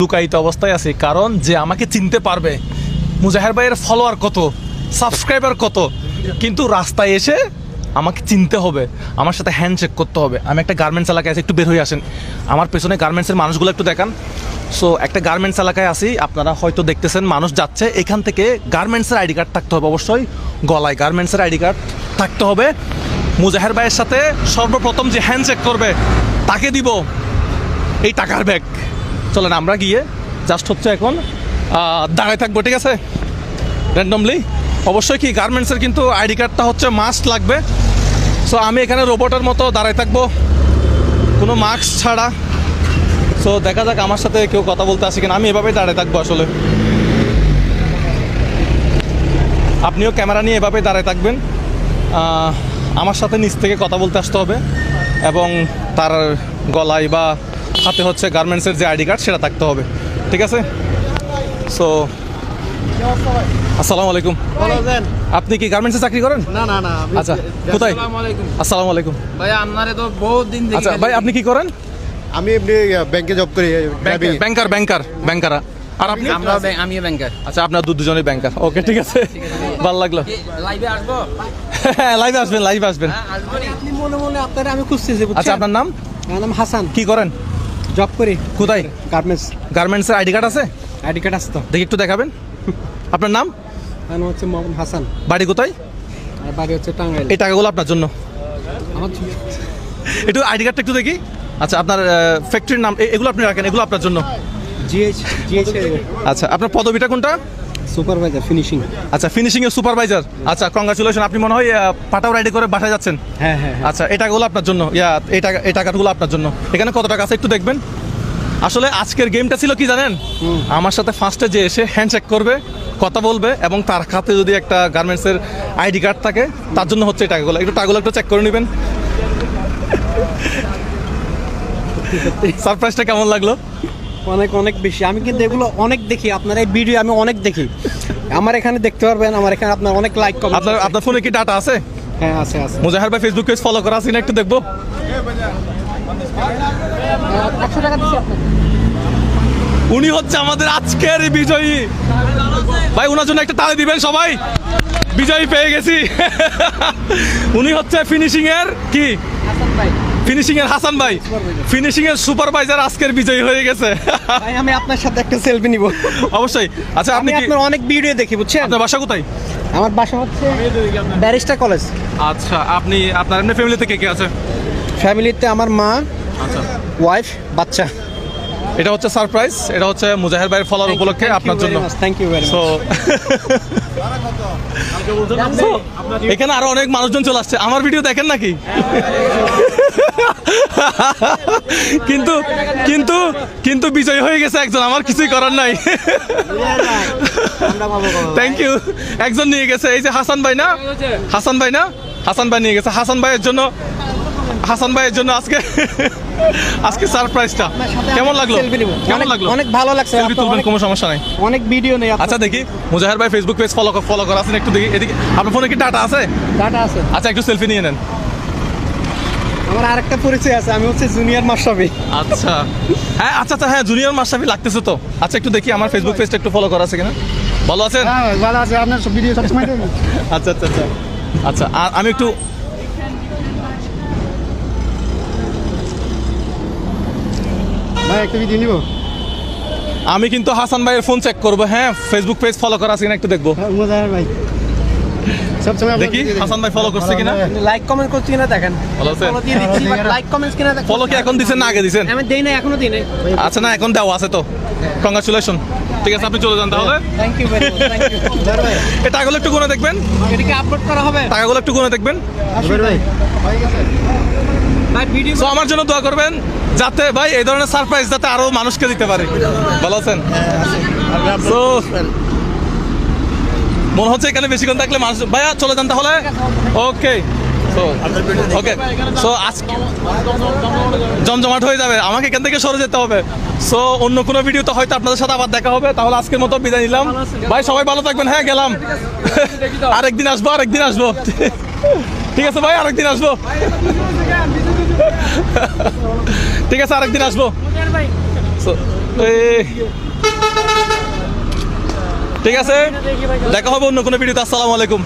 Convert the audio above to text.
লুকায়িত অবস্থায় আছি, কারণ যে আমাকে চিনতে পারবে, মুজাহের ভাইয়ের ফলোয়ার কত, সাবস্ক্রাইবার কত, কিন্তু রাস্তায় এসে আমাকে চিনতে হবে, আমার সাথে হ্যান্ডশেক করতে হবে। আমি একটা গার্মেন্টস এলাকায় আছি, একটু বের হয়ে আসেন, আমার পেছনে গার্মেন্টসের মানুষগুলো একটু দেখান। সো একটা গার্মেন্টস এলাকায় আসি, আপনারা হয়তো দেখতেছেন মানুষ যাচ্ছে, এখান থেকে গার্মেন্টসের আইডি কার্ড থাকতে হবে, অবশ্যই গলায় গার্মেন্টসের আইডি কার্ড থাকতে হবে। মুজাহের ভাইয়ের সাথে সর্বপ্রথম যে হ্যান্ডশেক করবে তাকে দিব এই টাকার ব্যাগ। চলেন আমরা গিয়ে জাস্ট হচ্ছে এখন দাঁড়ায় থাকবো, ঠিক আছে, র্যান্ডমলি। অবশ্যই কি গার্মেন্টসের কিন্তু আইডি কার্ডটা হচ্ছে মাস্ট লাগবে। সো আমি এখানে রোবটের মতো দাঁড়ায় থাকবো, কোনো মাস্ক ছাড়া। সো দেখা যাক আমার সাথে কেউ কথা বলতে আসে কিনা, আমি এভাবেই দাঁড়ায় থাকবো আসলে। আপনিও ক্যামেরা নিয়ে এভাবেই দাঁড়ায় থাকবেন, আমার সাথে নিচ থেকে কথা বলতে আসতে হবে, এবং তার গলায় বা হাতে হচ্ছে গার্মেন্টসের যে আইডি কার্ড সেটা থাকতে হবে, ঠিক আছে। সো আসসালামু আলাইকুম। আপনি কি গার্মেন্টসে চাকরি করেন? না না না। আচ্ছা, কোথায়? আসসালামু আলাইকুম ভাই, আপনারে তো বহুত দিন দেখি। আচ্ছা ভাই, আপনি কি করেন? আমি এমনি ব্যাংকে জব করি। ব্যাংকার। আর আপনি? আমিও ব্যাংকার। আচ্ছা, আপনার দুজনেই ব্যাংকার। ওকে, ঠিক আছে, ভালো লাগলো। লাইভে আসবো? হ্যাঁ, লাইভে আসবেন। আপনি মনে মনে আপনারে আমি খুঁজতেছি। আচ্ছা, আপনার নাম? আমার নাম হাসান। কি করেন? জব করি। কোথায়? গার্মেন্টসের আইডি কার্ড আছে? আইডি কার্ড আছে তো। দেখি একটু দেখাবেন। আপনার নাম? আমার নাম হচ্ছে মোহাম্মদ হাসান। বাড়ি কোথায়? আর বাড়ি হচ্ছে টাঙ্গাইল। এই টাকাগুলো আপনার জন্য। আমার একটু আইডি কার্ডটা একটু দেখি। আচ্ছা, আপনার ফ্যাক্টরির নাম, এগুলো আপনি রাখেন, এগুলো আপনার জন্য। জিএইচ। আচ্ছা, আপনার পদবিটা কোনটা? Supervisor finishing. আচ্ছা, ফিনিশিং এর সুপারভাইজার। আচ্ছা, কংগ্রাচুলেশন। আপনি মনে হয় পাটাও রাইডে করে বাসায় যাচ্ছেন? হ্যাঁ। আচ্ছা, এই টাকাগুলো আপনার জন্য, এই টাকাগুলো আপনার জন্য। এখানে কত টাকা আছে একটু দেখবেন। আসলে আজকের গেমটা ছিল কি জানেন, আমার সাথে ফার্স্টে যে এসে হ্যান্ডশেক করবে, কথা বলবে, এবং তার হাতে যদি একটা গার্মেন্টসের আইডি কার্ড থাকে, তার জন্য হচ্ছে এই টাকাগুলো। টাকাগুলো একটু চেক করে নেবেন। সারপ্রাইজটা কেমন লাগলো? অনেক বেশি। আমি কিন্তু এগুলো অনেক দেখি, আপনার এই ভিডিও আমি অনেক দেখি। আমার এখানে দেখতে পারবেন, আমার এখানে আপনার অনেক লাইক কমেন্ট। আপনার ফোনে কি ডাটা আছে? হ্যাঁ, আছে। মুজাহের ভাই ফেসবুক পেজ ফলো করা আছে না, একটু দেখবো। 100 টাকা দিচ্ছি আপনাকে। উনি হচ্ছে আমাদের আজকের বিজয়ী ভাই, ওনার জন্য একটা তালি দিবেন সবাই। বিজয়ী পেয়ে গেছি। উনি হচ্ছে ফিনিশিং এর কি? হাসান ভাই, ফিনিশিং এর সুপারভাইজার আজকের বিজয়ী হয়ে গেছে। ভাই, আমি আপনার সাথে একটা সেলফি নিব। অবশ্যই। আচ্ছা, আপনি আপনার অনেক ভিডিও দেখি, বুঝছেন। আপনার বাসা কোথায়? আমার বাসা হচ্ছে ব্যারিস্টার কলেজ। আচ্ছা, আপনার এমনি ফ্যামিলিতে কে আছে? ফ্যামিলিতে আমার মা, আচ্ছা, ওয়াইফ, বাচ্চা। এটা হচ্ছে সারপ্রাইজ, এটা হচ্ছে মুজাহের ভাইয়ের ফলোয়ার উপলক্ষে আপনার জন্য। Thank you very so much. এখানে আরো অনেক মানুষজন চলে আসছে। আমার ভিডিও দেখেন নাকি? কিন্তু কিন্তু কিন্তু বিজয় হয়ে গেছে একজন, আমার কিছুই করার নাই। Thank you. একজন নিয়ে গেছে, এই যে হাসান ভাই নিয়ে গেছে। হাসান ভাইয়ের জন্য আজকে সারপ্রাইজটা কেমন লাগলো? অনেক ভালো লাগছে। সেলফি তুলবেন, কোনো সমস্যা নাই। অনেক ভিডিও নেই। আচ্ছা, দেখি মুজাহের ভাই ফেসবুক পেজ ফলো করা আছেন, একটু দেখি। এদিকে আপনার ফোনে কি ডাটা আছে? ডাটা আছে। আচ্ছা, একটু সেলফি নিয়ে নেন। আমার আরেকটা পরিচয় আছে, আমি হচ্ছে জুনিয়র মাশরাফি। আচ্ছা, হ্যাঁ, জুনিয়র মাশরাফি লাগতেছে তো। আচ্ছা, একটু দেখি আমার ফেসবুক পেজটা একটু ফলো করা আছে কিনা। ভালো আছেন? হ্যাঁ, ভালো আছে। আপনার সব ভিডিও সবসময় দেখি। আচ্ছা, আর আমি একটু ভাই, একটা ভিডিও নিব। আমি কিন্তু হাসান ভাইয়ের ফোন চেক করবো। হ্যাঁ, ফেসবুক পেজ ফলো করা আছে কিনা একটু দেখবো। মুজাহির ভাই সবসময় দেখি হাসান ভাই ফলো করছে কিনা, লাইক কমেন্ট করছে কিনা দেখেন। ভালো আছেন? ফলো দিয়ে দিচ্ছি, লাইক কমেন্টস কিনা দেখেন। ফলো কি এখন দিছেন না আগে দিছেন? আমি দেই না, এখনো দিই না। আচ্ছা, না, এখন দেওয়া আছে তো। কংগ্রাচুলেশন। ঠিক আছে, আপনি চলে যান তাহলে। Thank you very much. Thank you ভাই। এই টাকাগুলো একটু গুনে দেখবেন। এটা কি আপলোড করা হবে? টাকাগুলো একটু গুনে দেখবেন ভাই। ভাই, ভিডিও তো আমার জন্য দোয়া করবেন, যাতে ভাই এই ধরনের সারপ্রাইজ যাতে আরো মানুষকে দিতে পারে। ভালো আছেন? তো মনে হচ্ছে এখানে বেশিক্ষণ থাকলে মানুষ, ভাইয়া চলে যান তাহলে। ওকে, সো আজকে জমজমাট হয়ে যাবে, আমাকে এখান থেকে সরে যেতে হবে। সো অন্য কোনো ভিডিওতে হয়তো আপনাদের সাথে আবার দেখা হবে। তাহলে আজকের মতো বিদায় নিলাম ভাই, সবাই ভালো থাকবেন। হ্যাঁ, গেলাম। আরেকদিন আসবো। ঠিক আছে ভাই, আরেকদিন আসবো। ঠিক আছে, আরেকদিন আসবো। ঠিক আছে, দেখা হবে অন্য কোনো ভিডিওতে। আসসালামু আলাইকুম।